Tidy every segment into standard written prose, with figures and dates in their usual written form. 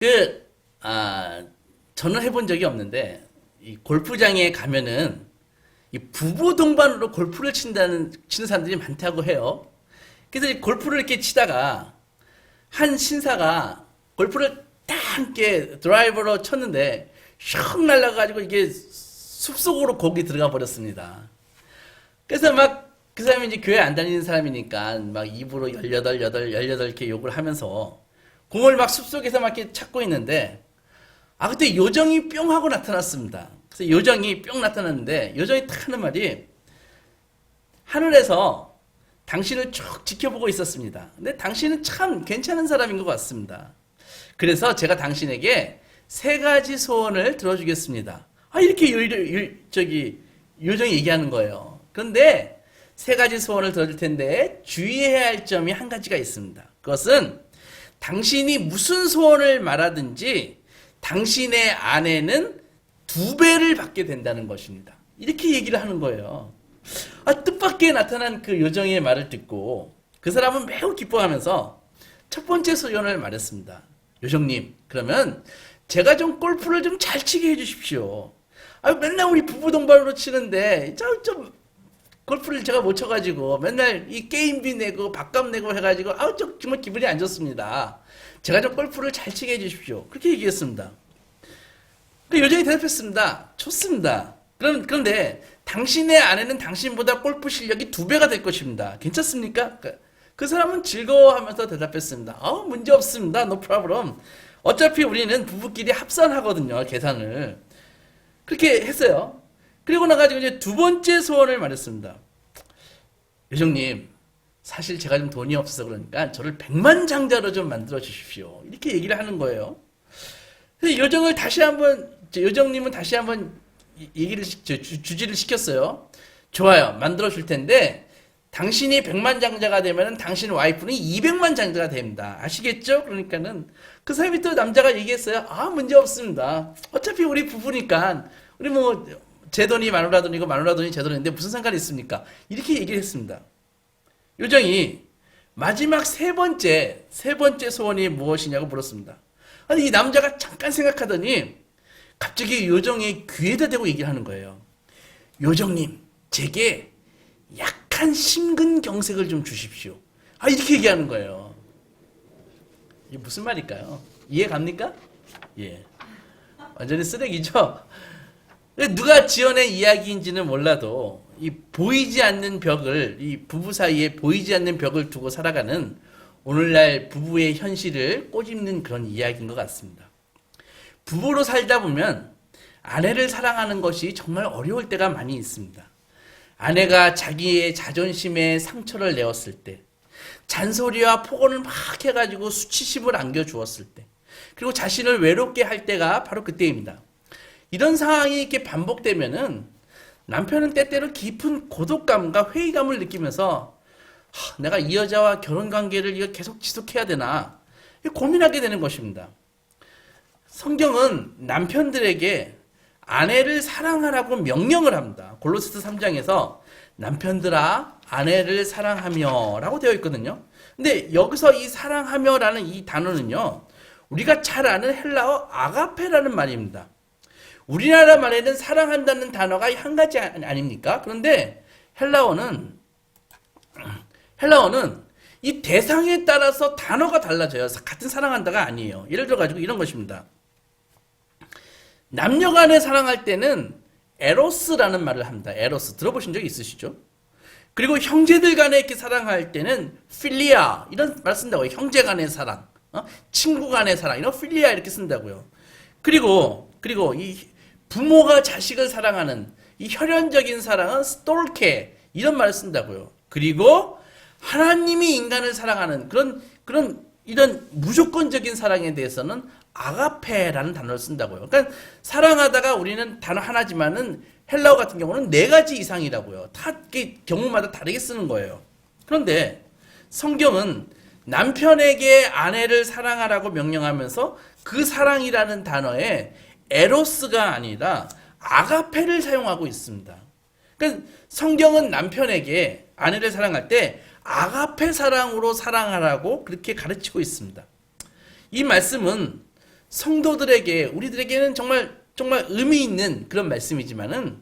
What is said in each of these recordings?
그, 아, 저는 해본 적이 없는데, 이 골프장에 가면은, 이 부부 동반으로 골프를 치는 사람들이 많다고 해요. 그래서 이 골프를 이렇게 치다가, 한 신사가 골프를 딱 이렇게 드라이버로 쳤는데, 슉 날아가지고 이게 숲속으로 곡이 들어가 버렸습니다. 그래서 막, 그 사람이 이제 교회 안 다니는 사람이니까, 막 입으로 18, 18 이렇게 욕을 하면서, 공을 막 숲속에서 막 이렇게 찾고 있는데, 그때 요정이 뿅 하고 나타났습니다. 그래서 요정이 뿅 나타났는데, 요정이 딱 하는 말이, 하늘에서 당신을 쭉 지켜보고 있었습니다. 근데 당신은 참 괜찮은 사람인 것 같습니다. 그래서 제가 당신에게 세 가지 소원을 들어주겠습니다. 이렇게 요정이 얘기하는 거예요. 그런데 세 가지 소원을 들어줄 텐데, 주의해야 할 점이 한 가지가 있습니다. 그것은 당신이 무슨 소원을 말하든지 당신의 아내는 2배를 받게 된다는 것입니다. 이렇게 얘기를 하는 거예요. 뜻밖의 나타난 그 요정의 말을 듣고 그 사람은 매우 기뻐하면서 첫 번째 소원을 말했습니다. 요정님, 그러면 제가 좀 골프를 좀 잘 치게 해주십시오. 맨날 우리 부부 동반으로 치는데 좀 골프를 제가 못 쳐가지고 맨날 이 게임비 내고 밥값 내고 해가지고 정말 기분이 안 좋습니다. 제가 좀 골프를 잘 치게 해주십시오. 그렇게 얘기했습니다. 그 요정이 대답했습니다. 좋습니다. 그런데 당신의 아내는 당신보다 골프 실력이 2배가 될 것입니다. 괜찮습니까? 그 사람은 즐거워하면서 대답했습니다. 문제 없습니다. No problem. 어차피 우리는 부부끼리 합산하거든요. 계산을. 그렇게 했어요. 그리고 나가지고 이제 두 번째 소원을 말했습니다. 요정님, 사실 제가 좀 돈이 없어서 그러니까 저를 백만장자로 좀 만들어 주십시오. 이렇게 얘기를 하는 거예요. 그래서 요정님은 다시 한번 얘기를, 주지를 시켰어요. 좋아요. 만들어 줄 텐데, 당신이 백만장자가 되면은 당신 와이프는 200만장자가 됩니다. 아시겠죠? 그러니까는 그 사람이 또 남자가 얘기했어요. 문제 없습니다. 어차피 우리 부부니까, 우리 뭐, 제 돈이 마누라 돈이고 마누라 돈이 제 돈인데 무슨 상관이 있습니까? 이렇게 얘기를 했습니다. 요정이 마지막 세 번째 소원이 무엇이냐고 물었습니다. 이 남자가 잠깐 생각하더니 갑자기 요정의 귀에다 대고 얘기를 하는 거예요. 요정님, 제게 약한 심근경색을 좀 주십시오. 이렇게 얘기하는 거예요. 이게 무슨 말일까요? 이해 갑니까? 예. 완전히 쓰레기죠? 누가 지어낸 이야기인지는 몰라도 이 보이지 않는 벽을, 이 부부 사이에 보이지 않는 벽을 두고 살아가는 오늘날 부부의 현실을 꼬집는 그런 이야기인 것 같습니다. 부부로 살다 보면 아내를 사랑하는 것이 정말 어려울 때가 많이 있습니다. 아내가 자기의 자존심에 상처를 내었을 때, 잔소리와 폭언을 막 해가지고 수치심을 안겨주었을 때, 그리고 자신을 외롭게 할 때가 바로 그때입니다. 이런 상황이 이렇게 반복되면은 남편은 때때로 깊은 고독감과 회의감을 느끼면서 내가 이 여자와 결혼 관계를 이거 계속 지속해야 되나 고민하게 되는 것입니다. 성경은 남편들에게 아내를 사랑하라고 명령을 합니다. 골로새서 3장에서 남편들아 아내를 사랑하며 라고 되어 있거든요. 근데 여기서 이 사랑하며라는 이 단어는요, 우리가 잘 아는 헬라어 아가페라는 말입니다. 우리나라 말에는 사랑한다는 단어가 한 가지 아닙니까? 그런데 헬라어는 이 대상에 따라서 단어가 달라져요. 같은 사랑한다가 아니에요. 예를 들어가지고 이런 것입니다. 남녀 간에 사랑할 때는 에로스라는 말을 합니다. 에로스. 들어보신 적 있으시죠? 그리고 형제들 간에 이렇게 사랑할 때는 필리아. 이런 말 쓴다고요. 형제 간의 사랑. 친구 간의 사랑. 이런 필리아 이렇게 쓴다고요. 그리고 이 부모가 자식을 사랑하는 이 혈연적인 사랑은 스톨케. 이런 말을 쓴다고요. 그리고 하나님이 인간을 사랑하는 이런 무조건적인 사랑에 대해서는 아가페라는 단어를 쓴다고요. 그러니까 사랑하다가 우리는 단어 하나지만은 헬라어 같은 경우는 4가지 이상이라고요. 다 경우마다 다르게 쓰는 거예요. 그런데 성경은 남편에게 아내를 사랑하라고 명령하면서 그 사랑이라는 단어에 에로스가 아니라 아가페를 사용하고 있습니다. 그러니까 성경은 남편에게 아내를 사랑할 때 아가페 사랑으로 사랑하라고 그렇게 가르치고 있습니다. 이 말씀은 성도들에게, 우리들에게는 정말 정말 의미 있는 그런 말씀이지만은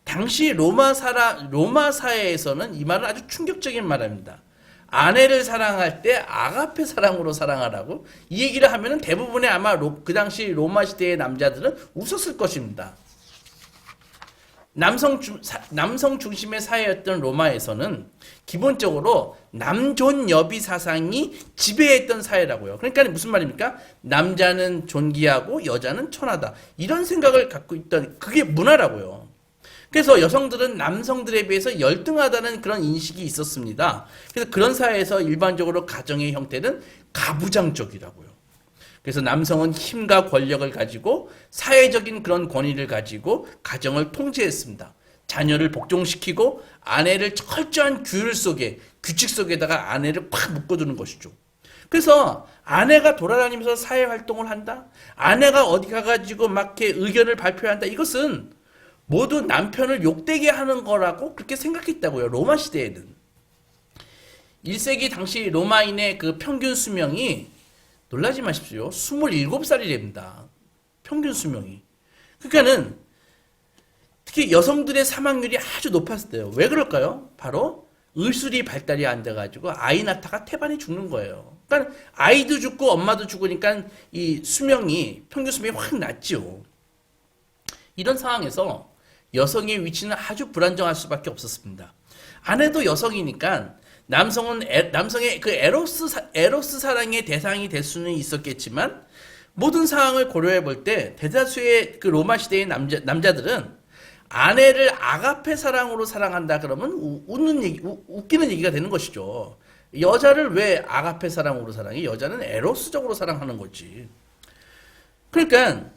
당시 로마 사회에서는 이 말은 아주 충격적인 말입니다. 아내를 사랑할 때 아가페 사랑으로 사랑하라고 이 얘기를 하면은 대부분의 아마 그 당시 로마 시대의 남자들은 웃었을 것입니다. 남성 중심의 사회였던 로마에서는 기본적으로 남존여비 사상이 지배했던 사회라고요. 그러니까 무슨 말입니까? 남자는 존귀하고 여자는 천하다. 이런 생각을 갖고 있던 그게 문화라고요. 그래서 여성들은 남성들에 비해서 열등하다는 그런 인식이 있었습니다. 그래서 그런 사회에서 일반적으로 가정의 형태는 가부장적이라고요. 그래서 남성은 힘과 권력을 가지고 사회적인 그런 권위를 가지고 가정을 통제했습니다. 자녀를 복종시키고 아내를 철저한 규율 속에, 규칙 속에다가 아내를 팍 묶어두는 것이죠. 그래서 아내가 돌아다니면서 사회활동을 한다? 아내가 어디 가가지고 막 이렇게 의견을 발표한다? 이것은 모두 남편을 욕되게 하는 거라고 그렇게 생각했다고요. 로마 시대에는. 1세기 당시 로마인의 그 평균 수명이 놀라지 마십시오. 27살이랍니다. 평균 수명이. 그러니까는 특히 여성들의 사망률이 아주 높았어요. 왜 그럴까요? 바로 의술이 발달이 안 돼가지고 아이 낳다가 태반이 죽는 거예요. 그러니까 아이도 죽고 엄마도 죽으니까 이 수명이, 평균 수명이 확 낮죠. 이런 상황에서 여성의 위치는 아주 불안정할 수밖에 없었습니다. 아내도 여성이니까 남성의 그 에로스 사랑의 대상이 될 수는 있었겠지만 모든 상황을 고려해 볼 때 대다수의 그 로마 시대의 남자들은 아내를 아가페 사랑으로 사랑한다 그러면 웃기는 얘기가 되는 것이죠. 여자를 왜 아가페 사랑으로 사랑해? 여자는 에로스적으로 사랑하는 거지. 그러니까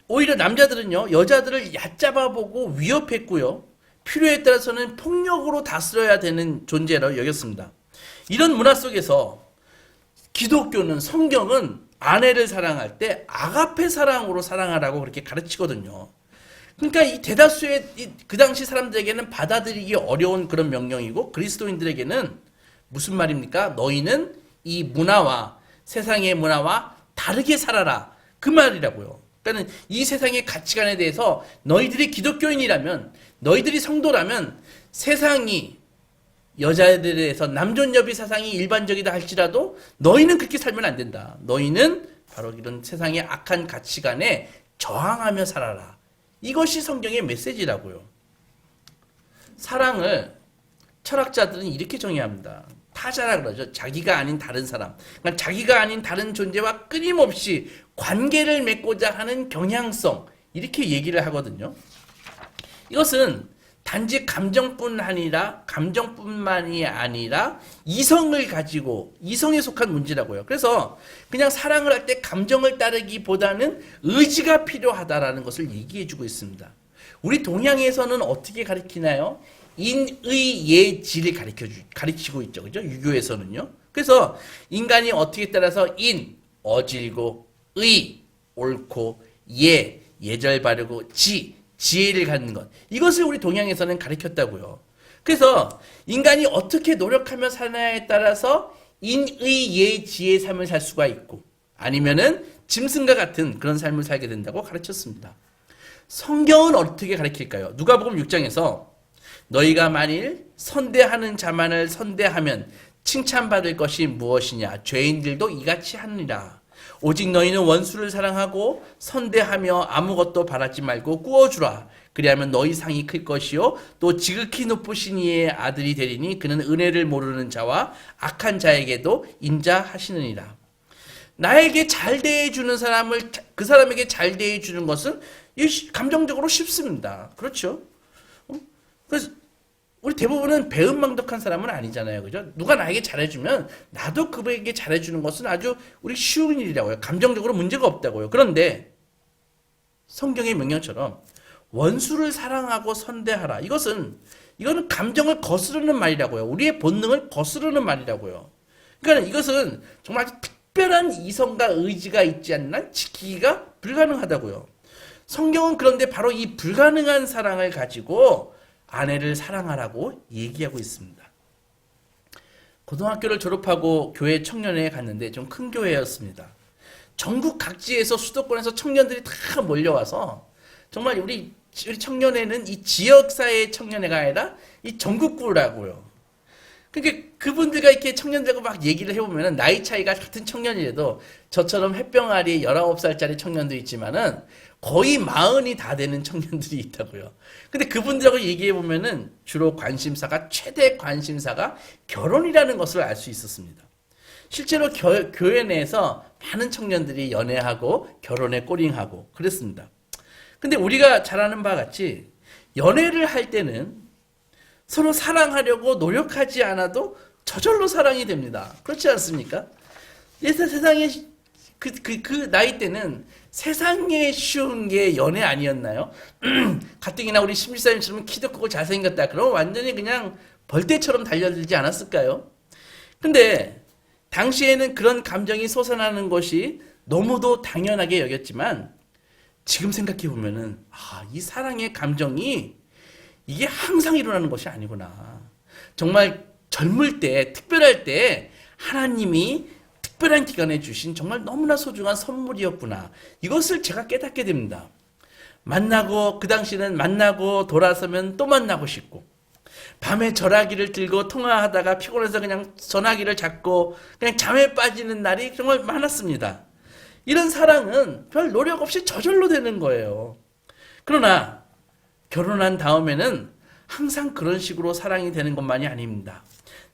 오히려 남자들은요, 여자들을 얕잡아보고 위협했고요. 필요에 따라서는 폭력으로 다스려야 되는 존재로 여겼습니다. 이런 문화 속에서 기독교는, 성경은 아내를 사랑할 때 아가페 사랑으로 사랑하라고 그렇게 가르치거든요. 그러니까 이 대다수의 그 당시 사람들에게는 받아들이기 어려운 그런 명령이고 그리스도인들에게는 무슨 말입니까? 너희는 이 문화와 세상의 문화와 다르게 살아라. 그 말이라고요. 그러니까 이 세상의 가치관에 대해서 너희들이 기독교인이라면, 너희들이 성도라면 세상이 여자들에 대해서 남존여비 사상이 일반적이다 할지라도 너희는 그렇게 살면 안 된다. 너희는 바로 이런 세상의 악한 가치관에 저항하며 살아라. 이것이 성경의 메시지라고요. 사랑을 철학자들은 이렇게 정의합니다. 타자라 그러죠. 자기가 아닌 다른 사람. 그러니까 자기가 아닌 다른 존재와 끊임없이 관계를 맺고자 하는 경향성. 이렇게 얘기를 하거든요. 이것은 단지 감정뿐만이 아니라 이성에 속한 문제라고요. 그래서 그냥 사랑을 할 때 감정을 따르기보다는 의지가 필요하다라는 것을 얘기해 주고 있습니다. 우리 동양에서는 어떻게 가르치나요? 인의예지를 가르치고 있죠. 그죠? 유교에서는요. 그래서 인간이 어떻게 따라서 어질고, 옳고, 예절 바르고, 지혜를 갖는 것. 이것을 우리 동양에서는 가르쳤다고요. 그래서 인간이 어떻게 노력하며 사느냐에 따라서 인의예지의 삶을 살 수가 있고 아니면은 짐승과 같은 그런 삶을 살게 된다고 가르쳤습니다. 성경은 어떻게 가르칠까요? 누가복음 6장에서 너희가 만일 선대하는 자만을 선대하면 칭찬받을 것이 무엇이냐? 죄인들도 이같이 하느니라. 오직 너희는 원수를 사랑하고 선대하며 아무것도 바라지 말고 꾸어주라. 그리하면 너희 상이 클 것이요 또 지극히 높으신 이의 아들이 되리니 그는 은혜를 모르는 자와 악한 자에게도 인자하시느니라. 나에게 잘 대해주는 사람을 그 사람에게 잘 대해주는 것은 감정적으로 쉽습니다. 그렇죠? 그래서 우리 대부분은 배은망덕한 사람은 아니잖아요. 그죠? 누가 나에게 잘해주면 나도 그에게 잘해주는 것은 아주 우리 쉬운 일이라고요. 감정적으로 문제가 없다고요. 그런데 성경의 명령처럼 원수를 사랑하고 선대하라. 이거는 감정을 거스르는 말이라고요. 우리의 본능을 거스르는 말이라고요. 그러니까 이것은 정말 아주 특별한 이성과 의지가 있지 않는 한 지키기가 불가능하다고요. 성경은 그런데 바로 이 불가능한 사랑을 가지고 아내를 사랑하라고 얘기하고 있습니다. 고등학교를 졸업하고 교회 청년회에 갔는데 좀 큰 교회였습니다. 전국 각지에서 수도권에서 청년들이 다 몰려와서 정말 우리 청년회는 이 지역사회의 청년회가 아니라 이 전국구라고요. 그러니까 그분들과 이렇게 청년들과 막 얘기를 해보면 나이 차이가 같은 청년이라도 저처럼 햇병 아래 19살짜리 청년도 있지만은 거의 40이 다 되는 청년들이 있다고요. 근데 그분들하고 얘기해보면은 주로 관심사가, 최대 관심사가 결혼이라는 것을 알 수 있었습니다. 실제로 교회 내에서 많은 청년들이 연애하고 결혼에 꼬링하고 그랬습니다. 근데 우리가 잘 아는 바와 같이 연애를 할 때는 서로 사랑하려고 노력하지 않아도 저절로 사랑이 됩니다. 그렇지 않습니까? 세상에 그 나이 때는 세상에 쉬운 게 연애 아니었나요? 가뜩이나 우리 심지사님처럼 키도 크고 잘생겼다. 그럼 완전히 그냥 벌떼처럼 달려들지 않았을까요? 근데 당시에는 그런 감정이 솟아나는 것이 너무도 당연하게 여겼지만 지금 생각해 보면은 이 사랑의 감정이 이게 항상 일어나는 것이 아니구나. 정말 젊을 때, 특별할 때 하나님이 특별한 기간에 주신 정말 너무나 소중한 선물이었구나. 이것을 제가 깨닫게 됩니다. 만나고 그 당시는 만나고 돌아서면 또 만나고 싶고 밤에 전화기를 들고 통화하다가 피곤해서 그냥 전화기를 잡고 그냥 잠에 빠지는 날이 정말 많았습니다. 이런 사랑은 별 노력 없이 저절로 되는 거예요. 그러나 결혼한 다음에는 항상 그런 식으로 사랑이 되는 것만이 아닙니다.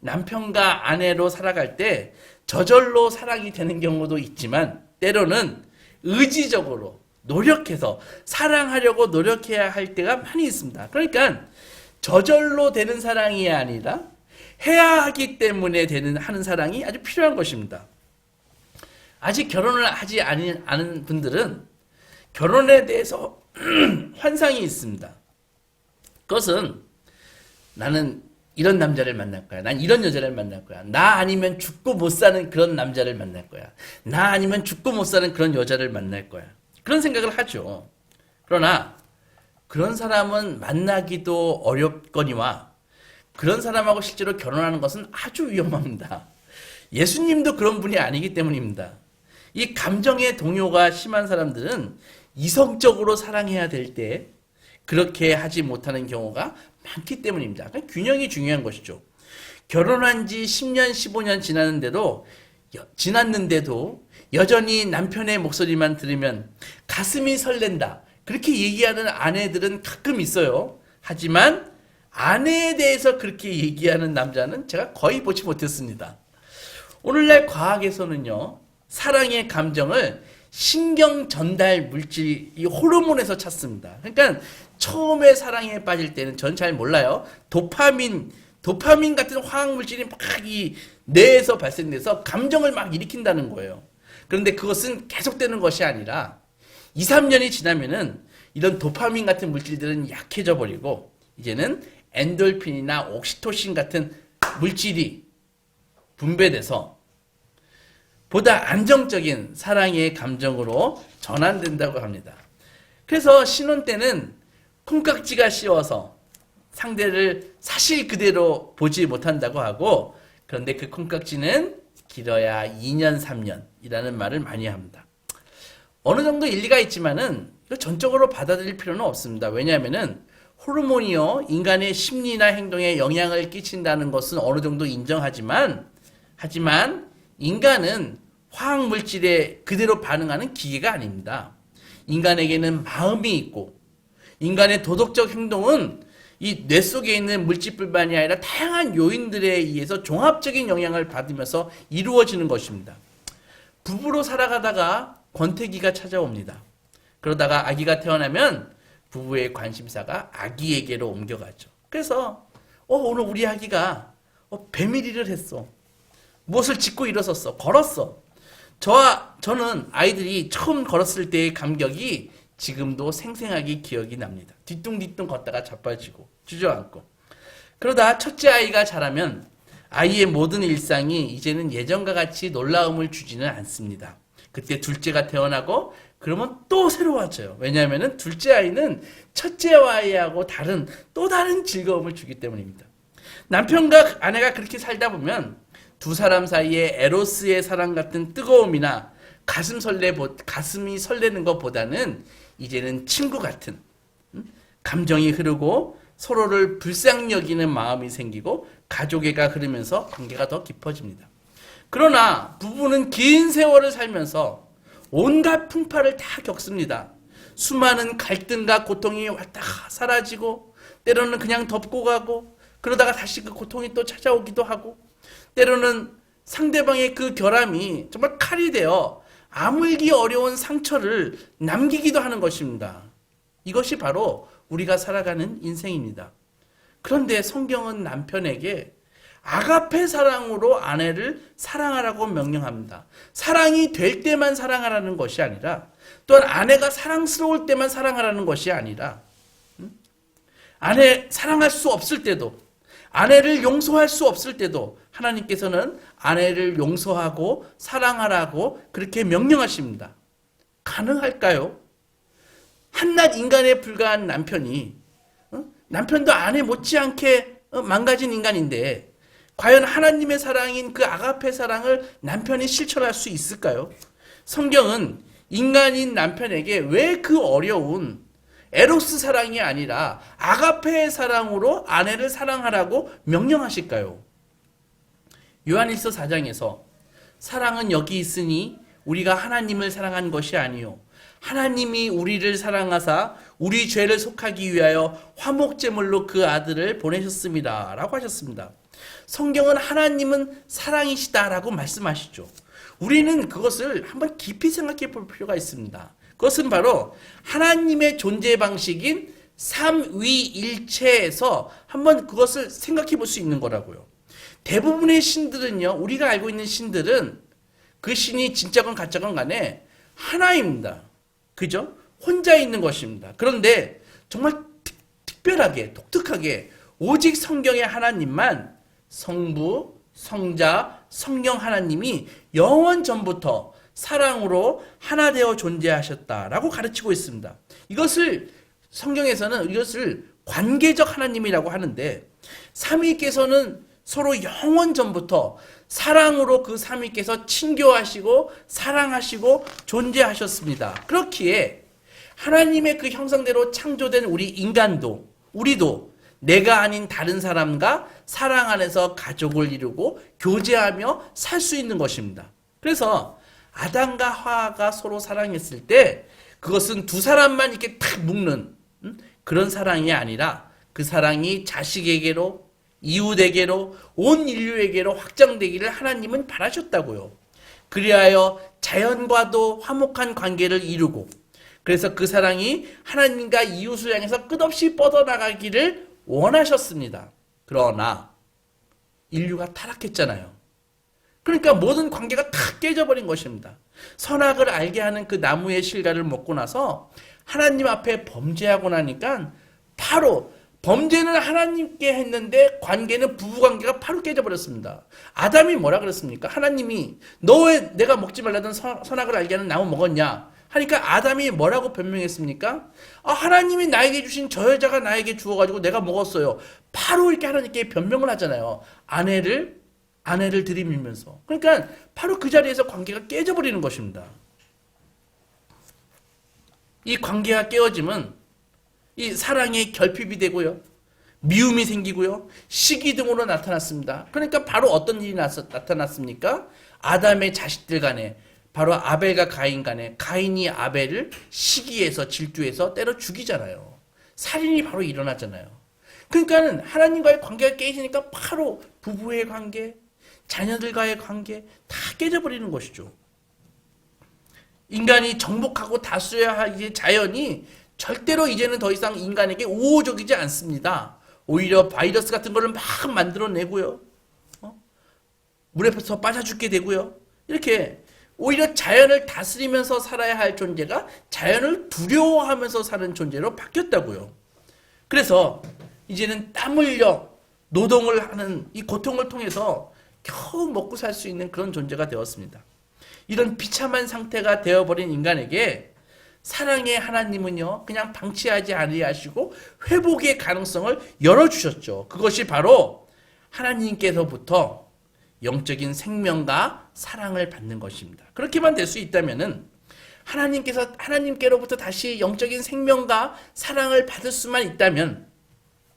남편과 아내로 살아갈 때 저절로 사랑이 되는 경우도 있지만 때로는 의지적으로 노력해서 사랑하려고 노력해야 할 때가 많이 있습니다. 그러니까 저절로 되는 사랑이 아니라 해야 하기 때문에 하는 사랑이 아주 필요한 것입니다. 아직 결혼을 하지 않은 분들은 결혼에 대해서 환상이 있습니다. 그것은 나는 이런 남자를 만날 거야. 난 이런 여자를 만날 거야. 나 아니면 죽고 못 사는 그런 남자를 만날 거야. 나 아니면 죽고 못 사는 그런 여자를 만날 거야. 그런 생각을 하죠. 그러나 그런 사람은 만나기도 어렵거니와 그런 사람하고 실제로 결혼하는 것은 아주 위험합니다. 예수님도 그런 분이 아니기 때문입니다. 이 감정의 동요가 심한 사람들은 이성적으로 사랑해야 될 때 그렇게 하지 못하는 경우가 많기 때문입니다. 그러니까 균형이 중요한 것이죠. 결혼한 지 10년, 15년 지났는데도 여전히 남편의 목소리만 들으면 가슴이 설렌다. 그렇게 얘기하는 아내들은 가끔 있어요. 하지만 아내에 대해서 그렇게 얘기하는 남자는 제가 거의 보지 못했습니다. 오늘날 과학에서는요, 사랑의 감정을 신경 전달 물질, 이 호르몬에서 찾습니다. 그러니까 처음에 사랑에 빠질 때는 전 잘 몰라요. 도파민 같은 화학 물질이 막 이 뇌에서 발생돼서 감정을 막 일으킨다는 거예요. 그런데 그것은 계속되는 것이 아니라 2, 3년이 지나면은 이런 도파민 같은 물질들은 약해져 버리고 이제는 엔돌핀이나 옥시토신 같은 물질이 분배돼서 보다 안정적인 사랑의 감정으로 전환된다고 합니다. 그래서 신혼 때는 콩깍지가 씌워서 상대를 사실 그대로 보지 못한다고 하고, 그런데 그 콩깍지는 길어야 2년, 3년이라는 말을 많이 합니다. 어느 정도 일리가 있지만은 이거 전적으로 받아들일 필요는 없습니다. 왜냐하면은 호르몬이요, 인간의 심리나 행동에 영향을 끼친다는 것은 어느 정도 인정하지만, 인간은 화학 물질에 그대로 반응하는 기계가 아닙니다. 인간에게는 마음이 있고, 인간의 도덕적 행동은 이 뇌 속에 있는 물질뿐만이 아니라 다양한 요인들에 의해서 종합적인 영향을 받으면서 이루어지는 것입니다. 부부로 살아가다가 권태기가 찾아옵니다. 그러다가 아기가 태어나면 부부의 관심사가 아기에게로 옮겨가죠. 그래서 오늘 우리 아기가 배밀이를 했어. 무엇을 짚고 일어섰어. 걸었어. 저는 아이들이 처음 걸었을 때의 감격이 지금도 생생하게 기억이 납니다. 뒤뚱뒤뚱 걷다가 자빠지고 주저앉고. 그러다 첫째 아이가 자라면 아이의 모든 일상이 이제는 예전과 같이 놀라움을 주지는 않습니다. 그때 둘째가 태어나고 그러면 또 새로워져요. 왜냐하면 둘째 아이는 첫째 아이하고 또 다른 즐거움을 주기 때문입니다. 남편과 아내가 그렇게 살다 보면 두 사람 사이에 에로스의 사랑 같은 뜨거움이나 가슴이 설레는 것보다는 이제는 친구 같은 감정이 흐르고 서로를 불쌍히 여기는 마음이 생기고 가족애가 흐르면서 관계가 더 깊어집니다. 그러나 부부는 긴 세월을 살면서 온갖 풍파를 다 겪습니다. 수많은 갈등과 고통이 왔다 사라지고 때로는 그냥 덮고 가고 그러다가 다시 그 고통이 또 찾아오기도 하고 때로는 상대방의 그 결함이 정말 칼이 되어 아물기 어려운 상처를 남기기도 하는 것입니다. 이것이 바로 우리가 살아가는 인생입니다. 그런데 성경은 남편에게 아가페 사랑으로 아내를 사랑하라고 명령합니다. 사랑이 될 때만 사랑하라는 것이 아니라 또한 아내가 사랑스러울 때만 사랑하라는 것이 아니라 아내 사랑할 수 없을 때도 아내를 용서할 수 없을 때도 하나님께서는 아내를 용서하고 사랑하라고 그렇게 명령하십니다. 가능할까요? 한낱 인간에 불과한 남편이 남편도 아내 못지않게 망가진 인간인데 과연 하나님의 사랑인 그 아가페 사랑을 남편이 실천할 수 있을까요? 성경은 인간인 남편에게 왜 그 어려운 에로스 사랑이 아니라 아가페의 사랑으로 아내를 사랑하라고 명령하실까요? 요한일서 4장에서 사랑은 여기 있으니 우리가 하나님을 사랑한 것이 아니요 하나님이 우리를 사랑하사 우리 죄를 속하기 위하여 화목제물로 그 아들을 보내셨습니다 라고 하셨습니다. 성경은 하나님은 사랑이시다라고 말씀하시죠. 우리는 그것을 한번 깊이 생각해 볼 필요가 있습니다. 그것은 바로 하나님의 존재 방식인 삼위일체에서 한번 그것을 생각해 볼 수 있는 거라고요. 대부분의 신들은요, 우리가 알고 있는 신들은 그 신이 진짜건 가짜건 간에 하나입니다. 그죠? 혼자 있는 것입니다. 그런데 정말 특별하게, 독특하게 오직 성경의 하나님만 성부, 성자, 성령 하나님이 영원 전부터 사랑으로 하나 되어 존재하셨다라고 가르치고 있습니다. 성경에서는 이것을 관계적 하나님이라고 하는데 삼위께서는 서로 영원 전부터 사랑으로 그 삼위께서 친교하시고 사랑하시고 존재하셨습니다. 그렇기에 하나님의 그 형상대로 창조된 우리 인간도 우리도 내가 아닌 다른 사람과 사랑 안에서 가족을 이루고 교제하며 살 수 있는 것입니다. 그래서 아담과 하와가 서로 사랑했을 때 그것은 두 사람만 이렇게 탁 묶는 그런 사랑이 아니라 그 사랑이 자식에게로 이웃에게로 온 인류에게로 확장되기를 하나님은 바라셨다고요. 그리하여 자연과도 화목한 관계를 이루고 그래서 그 사랑이 하나님과 이웃을 향해서 끝없이 뻗어나가기를 원하셨습니다. 그러나 인류가 타락했잖아요. 그러니까 모든 관계가 다 깨져버린 것입니다. 선악을 알게 하는 그 나무의 실과를 먹고 나서 하나님 앞에 범죄하고 나니까 바로 범죄는 하나님께 했는데 관계는 부부관계가 바로 깨져버렸습니다. 아담이 뭐라 그랬습니까? 하나님이 너 왜 내가 먹지 말라던 선악을 알게 하는 나무 먹었냐? 하니까 아담이 뭐라고 변명했습니까? 하나님이 나에게 주신 저 여자가 나에게 주어가지고 내가 먹었어요. 바로 이렇게 하나님께 변명을 하잖아요. 아내를 들이밀면서. 그러니까 바로 그 자리에서 관계가 깨져버리는 것입니다. 이 관계가 깨어지면 이 사랑의 결핍이 되고요. 미움이 생기고요. 시기 등으로 나타났습니다. 그러니까 바로 어떤 일이 나타났습니까? 아담의 자식들 간에 바로 아벨과 가인 간에 가인이 아벨을 시기에서 질투해서 때려 죽이잖아요. 살인이 바로 일어나잖아요. 그러니까 하나님과의 관계가 깨지니까 바로 부부의 관계, 자녀들과의 관계 다 깨져버리는 것이죠. 인간이 정복하고 다스려야 할 자연이 절대로 이제는 더 이상 인간에게 우호적이지 않습니다. 오히려 바이러스 같은 거를 막 만들어내고요. 물에서 빠져 죽게 되고요. 이렇게 오히려 자연을 다스리면서 살아야 할 존재가 자연을 두려워하면서 사는 존재로 바뀌었다고요. 그래서 이제는 땀 흘려 노동을 하는 이 고통을 통해서 겨우 먹고 살 수 있는 그런 존재가 되었습니다. 이런 비참한 상태가 되어버린 인간에게 사랑의 하나님은요, 그냥 방치하지 아니하시고 회복의 가능성을 열어주셨죠. 그것이 바로 하나님께서부터 영적인 생명과 사랑을 받는 것입니다. 그렇게만 될 수 있다면은 하나님께로부터 다시 영적인 생명과 사랑을 받을 수만 있다면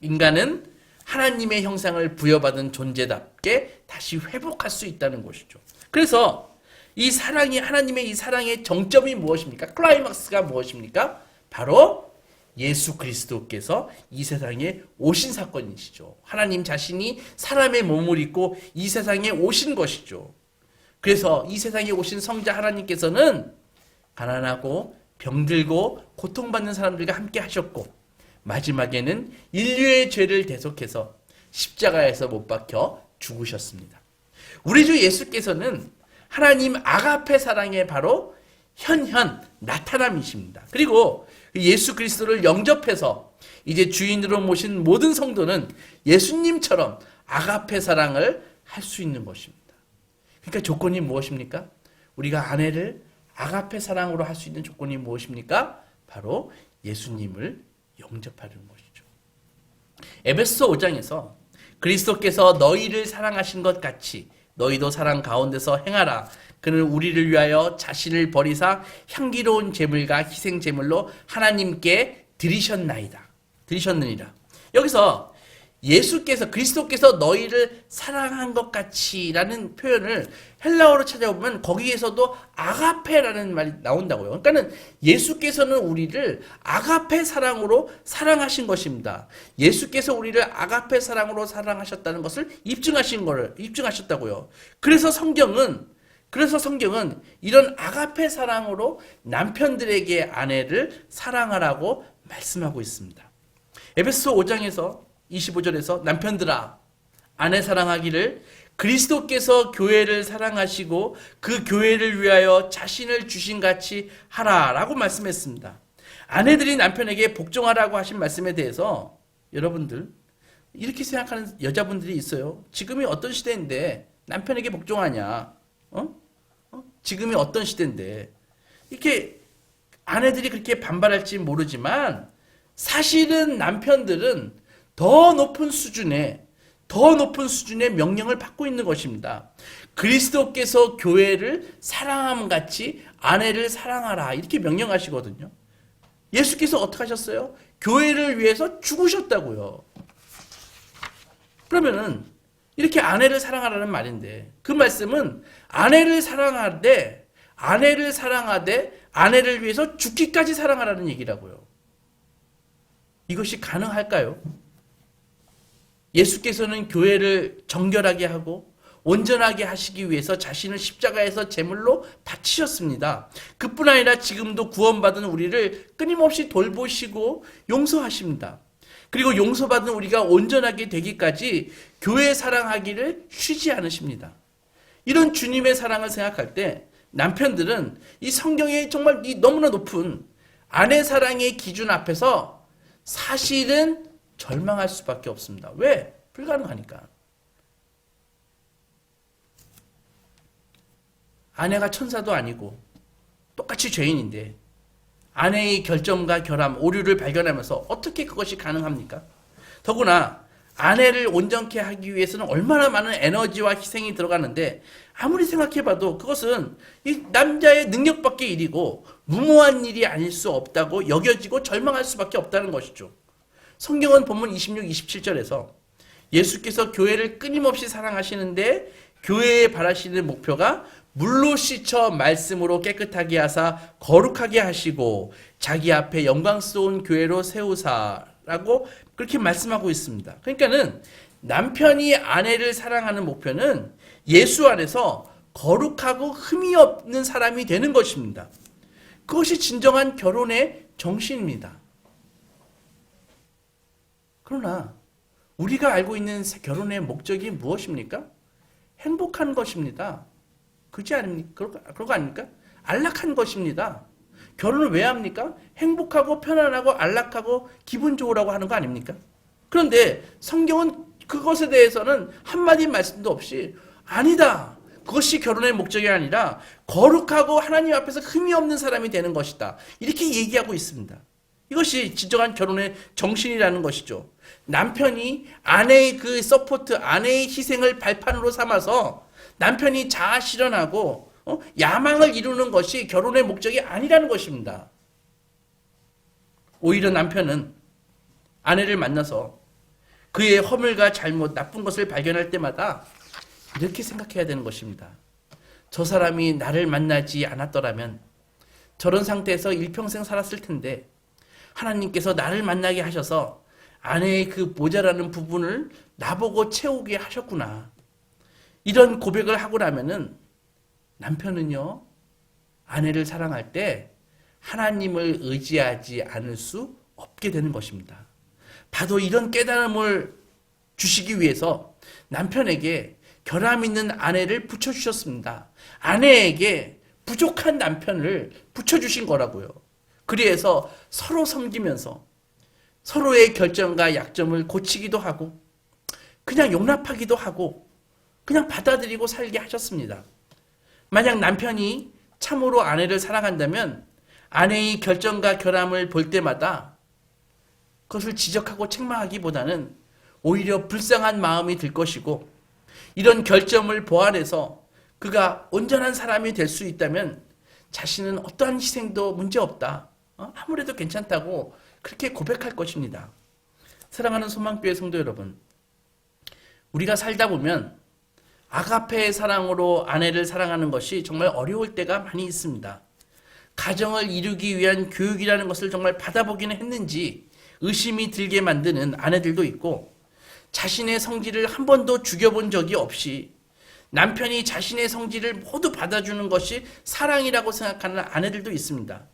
인간은 하나님의 형상을 부여받은 존재답게 다시 회복할 수 있다는 것이죠. 그래서 이 사랑이, 하나님의 이 사랑의 정점이 무엇입니까? 클라이막스가 무엇입니까? 바로 예수 그리스도께서 이 세상에 오신 사건이시죠. 하나님 자신이 사람의 몸을 입고 이 세상에 오신 것이죠. 그래서 이 세상에 오신 성자 하나님께서는 가난하고 병들고 고통받는 사람들과 함께 하셨고 마지막에는 인류의 죄를 대속해서 십자가에서 못 박혀 죽으셨습니다. 우리 주 예수께서는 하나님 아가페 사랑의 바로 현현 나타남이십니다. 그리고 예수 그리스도를 영접해서 이제 주인으로 모신 모든 성도는 예수님처럼 아가페 사랑을 할 수 있는 것입니다. 그러니까 조건이 무엇입니까? 우리가 아내를 아가페 사랑으로 할 수 있는 조건이 무엇입니까? 바로 예수님을 영접하는 것이죠. 에베소서 5장에서 그리스도께서 너희를 사랑하신 것 같이 너희도 사랑 가운데서 행하라. 그는 우리를 위하여 자신을 버리사 향기로운 제물과 희생 제물로 하나님께 드리셨느니라. 여기서 예수께서 그리스도께서 너희를 사랑한 것 같이라는 표현을 헬라어로 찾아보면 거기에서도 아가페라는 말이 나온다고요. 그러니까는 예수께서는 우리를 아가페 사랑으로 사랑하신 것입니다. 예수께서 우리를 아가페 사랑으로 사랑하셨다는 것을 입증하셨다고요. 그래서 성경은 이런 아가페 사랑으로 남편들에게 아내를 사랑하라고 말씀하고 있습니다. 에베소서 5장에서 25절에서 남편들아 아내 사랑하기를 그리스도께서 교회를 사랑하시고 그 교회를 위하여 자신을 주신 같이 하라라고 말씀했습니다. 아내들이 남편에게 복종하라고 하신 말씀에 대해서 여러분들 이렇게 생각하는 여자분들이 있어요. 지금이 어떤 시대인데 남편에게 복종하냐? 지금이 어떤 시대인데 이렇게 아내들이 그렇게 반발할지 모르지만 사실은 남편들은 더 높은 수준의 명령을 받고 있는 것입니다. 그리스도께서 교회를 사랑함 같이 아내를 사랑하라 이렇게 명령하시거든요. 예수께서 어떻게 하셨어요? 교회를 위해서 죽으셨다고요. 그러면은 이렇게 아내를 사랑하라는 말인데 그 말씀은 아내를 사랑하되 아내를 위해서 죽기까지 사랑하라는 얘기라고요. 이것이 가능할까요? 예수께서는 교회를 정결하게 하고 온전하게 하시기 위해서 자신을 십자가에서 제물로 바치셨습니다. 그뿐 아니라 지금도 구원받은 우리를 끊임없이 돌보시고 용서하십니다. 그리고 용서받은 우리가 온전하게 되기까지 교회 사랑하기를 쉬지 않으십니다. 이런 주님의 사랑을 생각할 때 남편들은 이 성경에 정말 이 너무나 높은 아내 사랑의 기준 앞에서 사실은 절망할 수밖에 없습니다. 왜? 불가능하니까. 아내가 천사도 아니고 똑같이 죄인인데 아내의 결점과 결함, 오류를 발견하면서 어떻게 그것이 가능합니까? 더구나 아내를 온전케 하기 위해서는 얼마나 많은 에너지와 희생이 들어가는데 아무리 생각해봐도 그것은 이 남자의 능력밖의 일이고 무모한 일이 아닐 수 없다고 여겨지고 절망할 수밖에 없다는 것이죠. 성경은 본문 26, 27절에서 예수께서 교회를 끊임없이 사랑하시는데 교회에 바라시는 목표가 물로 씻어 말씀으로 깨끗하게 하사 거룩하게 하시고 자기 앞에 영광스러운 교회로 세우사라고 그렇게 말씀하고 있습니다. 그러니까는 남편이 아내를 사랑하는 목표는 예수 안에서 거룩하고 흠이 없는 사람이 되는 것입니다. 그것이 진정한 결혼의 정신입니다. 그러나 우리가 알고 있는 결혼의 목적이 무엇입니까? 행복한 것입니다. 그렇지 않습니까? 그런 거 아닙니까? 안락한 것입니다. 결혼을 왜 합니까? 행복하고 편안하고 안락하고 기분 좋으라고 하는 거 아닙니까? 그런데 성경은 그것에 대해서는 한마디 말씀도 없이 아니다. 그것이 결혼의 목적이 아니라 거룩하고 하나님 앞에서 흠이 없는 사람이 되는 것이다. 이렇게 얘기하고 있습니다. 이것이 진정한 결혼의 정신이라는 것이죠. 남편이 아내의 그 서포트, 아내의 희생을 발판으로 삼아서 남편이 자아 실현하고 야망을 이루는 것이 결혼의 목적이 아니라는 것입니다. 오히려 남편은 아내를 만나서 그의 허물과 잘못, 나쁜 것을 발견할 때마다 이렇게 생각해야 되는 것입니다. 저 사람이 나를 만나지 않았더라면 저런 상태에서 일평생 살았을 텐데 하나님께서 나를 만나게 하셔서 아내의 그 모자라는 부분을 나보고 채우게 하셨구나. 이런 고백을 하고 나면은 남편은요, 아내를 사랑할 때 하나님을 의지하지 않을 수 없게 되는 것입니다. 바로 이런 깨달음을 주시기 위해서 남편에게 결함 있는 아내를 붙여주셨습니다. 아내에게 부족한 남편을 붙여주신 거라고요. 그래서 서로 섬기면서 서로의 결점과 약점을 고치기도 하고 그냥 용납하기도 하고 그냥 받아들이고 살게 하셨습니다. 만약 남편이 참으로 아내를 사랑한다면 아내의 결점과 결함을 볼 때마다 그것을 지적하고 책망하기보다는 오히려 불쌍한 마음이 들 것이고 이런 결점을 보완해서 그가 온전한 사람이 될 수 있다면 자신은 어떠한 희생도 문제없다. 아무래도 괜찮다고 그렇게 고백할 것입니다. 사랑하는 소망교회 성도 여러분, 우리가 살다 보면 아가페의 사랑으로 아내를 사랑하는 것이 정말 어려울 때가 많이 있습니다. 가정을 이루기 위한 교육이라는 것을 정말 받아보기는 했는지 의심이 들게 만드는 아내들도 있고 자신의 성질을 한 번도 죽여본 적이 없이 남편이 자신의 성질을 모두 받아주는 것이 사랑이라고 생각하는 아내들도 있습니다.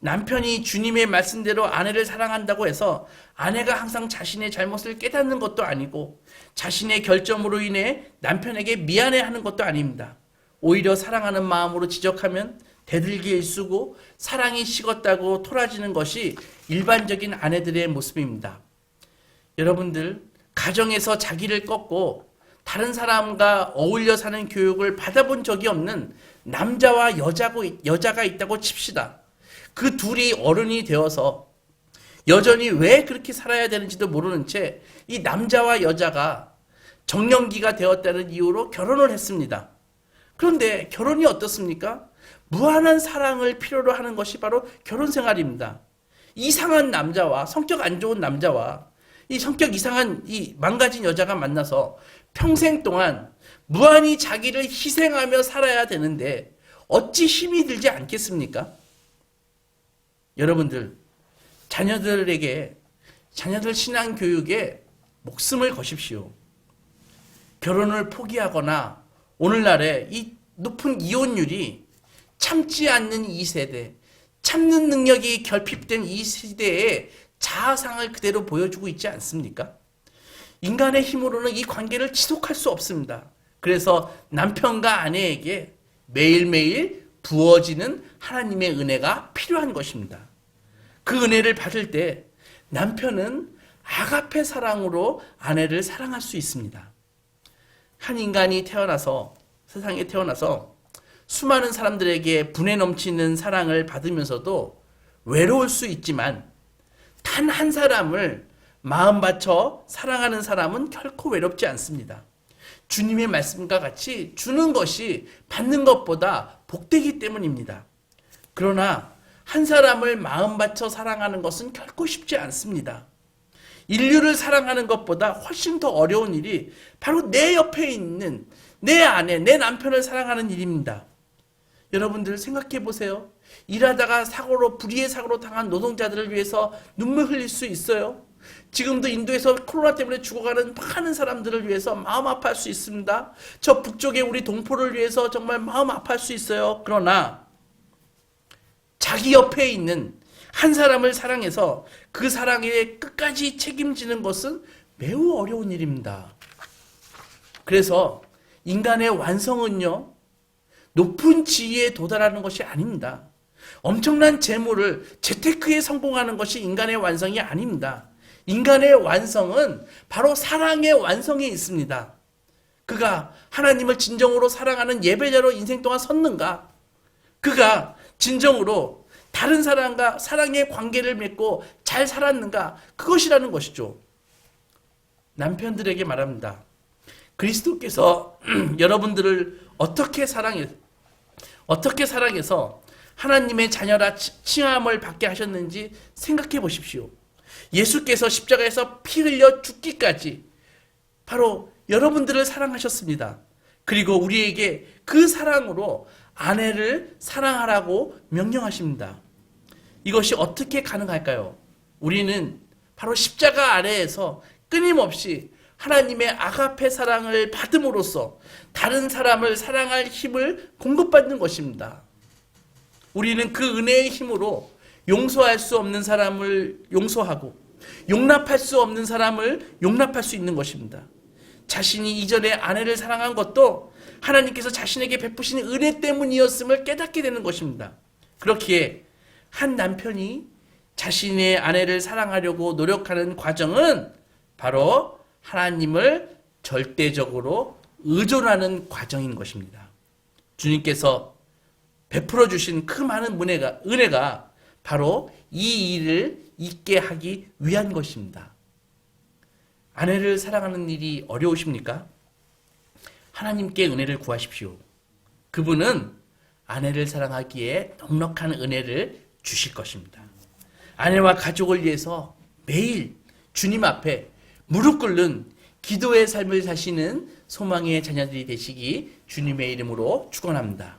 남편이 주님의 말씀대로 아내를 사랑한다고 해서 아내가 항상 자신의 잘못을 깨닫는 것도 아니고 자신의 결점으로 인해 남편에게 미안해하는 것도 아닙니다. 오히려 사랑하는 마음으로 지적하면 대들기에 쓰고 사랑이 식었다고 토라지는 것이 일반적인 아내들의 모습입니다. 여러분들, 가정에서 자기를 꺾고 다른 사람과 어울려 사는 교육을 받아본 적이 없는 남자와 여자가 있다고 칩시다. 그 둘이 어른이 되어서 여전히 왜 그렇게 살아야 되는지도 모르는 채 이 남자와 여자가 정년기가 되었다는 이유로 결혼을 했습니다. 그런데 결혼이 어떻습니까? 무한한 사랑을 필요로 하는 것이 바로 결혼 생활입니다. 이상한 남자와 성격 안 좋은 남자와 이 성격 이상한 이 망가진 여자가 만나서 평생 동안 무한히 자기를 희생하며 살아야 되는데 어찌 힘이 들지 않겠습니까? 여러분들, 자녀들 신앙 교육에 목숨을 거십시오. 결혼을 포기하거나 오늘날의 이 높은 이혼율이 참지 않는 이 세대, 참는 능력이 결핍된 이 시대에 자아상을 그대로 보여주고 있지 않습니까? 인간의 힘으로는 이 관계를 지속할 수 없습니다. 그래서 남편과 아내에게 매일매일 부어지는 하나님의 은혜가 필요한 것입니다. 그 은혜를 받을 때 남편은 아가페 사랑으로 아내를 사랑할 수 있습니다. 한 인간이 세상에 태어나서 수많은 사람들에게 분에 넘치는 사랑을 받으면서도 외로울 수 있지만 단 한 사람을 마음 바쳐 사랑하는 사람은 결코 외롭지 않습니다. 주님의 말씀과 같이 주는 것이 받는 것보다 복되기 때문입니다. 그러나 한 사람을 마음 바쳐 사랑하는 것은 결코 쉽지 않습니다. 인류를 사랑하는 것보다 훨씬 더 어려운 일이 바로 내 옆에 있는 내 아내, 내 남편을 사랑하는 일입니다. 여러분들 생각해 보세요. 일하다가 불의의 사고로 당한 노동자들을 위해서 눈물 흘릴 수 있어요? 지금도 인도에서 코로나 때문에 죽어가는 많은 사람들을 위해서 마음 아파할 수 있습니다. 저 북쪽에 우리 동포를 위해서 정말 마음 아파할 수 있어요. 그러나 자기 옆에 있는 한 사람을 사랑해서 그 사랑에 끝까지 책임지는 것은 매우 어려운 일입니다. 그래서 인간의 완성은요, 높은 지위에 도달하는 것이 아닙니다. 엄청난 재물을 재테크에 성공하는 것이 인간의 완성이 아닙니다. 인간의 완성은 바로 사랑의 완성에 있습니다. 그가 하나님을 진정으로 사랑하는 예배자로 인생 동안 섰는가? 그가 진정으로 다른 사람과 사랑의 관계를 맺고 잘 살았는가? 그것이라는 것이죠. 남편들에게 말합니다. 그리스도께서 여러분들을 어떻게 사랑해서 하나님의 자녀라 칭함을 받게 하셨는지 생각해 보십시오. 예수께서 십자가에서 피 흘려 죽기까지 바로 여러분들을 사랑하셨습니다. 그리고 우리에게 그 사랑으로 아내를 사랑하라고 명령하십니다. 이것이 어떻게 가능할까요? 우리는 바로 십자가 아래에서 끊임없이 하나님의 아가페 사랑을 받음으로써 다른 사람을 사랑할 힘을 공급받는 것입니다. 우리는 그 은혜의 힘으로 용서할 수 없는 사람을 용서하고 용납할 수 없는 사람을 용납할 수 있는 것입니다. 자신이 이전에 아내를 사랑한 것도 하나님께서 자신에게 베푸신 은혜 때문이었음을 깨닫게 되는 것입니다. 그렇기에 한 남편이 자신의 아내를 사랑하려고 노력하는 과정은 바로 하나님을 절대적으로 의존하는 과정인 것입니다. 주님께서 베풀어 주신 그 많은 은혜가 바로 이 일을 있게 하기 위한 것입니다. 아내를 사랑하는 일이 어려우십니까? 하나님께 은혜를 구하십시오. 그분은 아내를 사랑하기에 넉넉한 은혜를 주실 것입니다. 아내와 가족을 위해서 매일 주님 앞에 무릎 꿇는 기도의 삶을 사시는 소망의 자녀들이 되시기 주님의 이름으로 축원합니다.